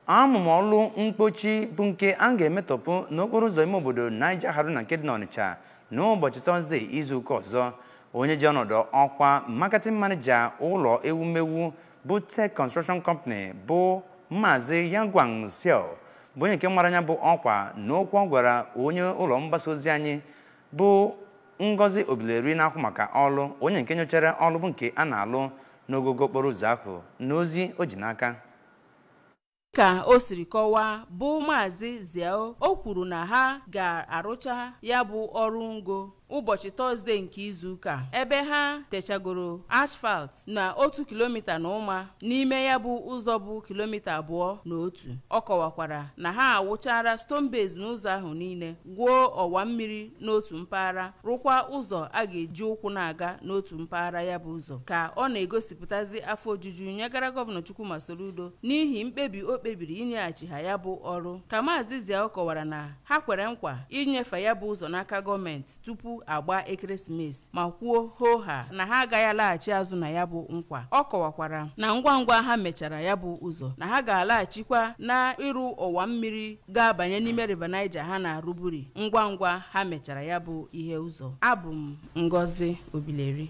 amụmọlụ mkpochi bụ nke a ga-emetọpụ n'okporo ụzọ ime obodo Niger-Haruna nke dị n'Onitsha n'ụbọchị Tọzdee izuụka ọzọ. Onye ji ọnọdụ ọkwa marketing manager ụlọ ewumewu bụ Tech Construction Company bụ Maazị Yangwang Xiao bụ onye nke mara anya bụ ọkwa n'okwu ọ gwara onye ụlọ mgbasa ozi anyị bụ Ngozi Obileri na-akwụ maka ọlụ, onye nke nyochara ọlụ bụ nke a na-alụ n'ogogo okporo ụzọ ahụ n'ozi o ji n'aka. Ka o siri kọwaa bụ Maazị Xiao, o kwuru na ha ga-arụcha ya bụ ọrụ ngo ụbọchị Tọzdee nke izuụka ebe ha techagoro asphalt na 1 kilomita na ụma n'ime ya bụ ụzọ bụ kilomita 2.1. Ọ kọwakwara na ha awụchara stone base n'ụzọ ahụ niile, gwuo ọwa mmiri n'otu mpaghara, rụkwa ụzọ a ga-eji ụkwụ na-aga n'otu mpaghara ya bụ ụzọ, ka ọ na-egosipụtazi afọ ojuju nyegara gọvanọ Chukwuma Soludo n'ihi mkpebi o kpebiri inyeghachi ha ya bụ ọrụ. Ka Maazị Xiao kọwara na ha kwere nkwa inyefe ya bụ ụzọ n'aka gọọmenti tupu agba ekeresimesi ma kwuo hoha na ha agaghị alaghachi azụ na ya bụ nkwa. Ọ kọwakwara na ngwa ngwa ha mechara ya bụ ụzọ na ha ga-alaghachikwa na ịrụ ọwa mmiri ga-abanye n'ime River Niger ha na-arụburi ngwa ngwa ha mechara ya bụ ihe ụzọ. Abụ m Ngozi Obileri.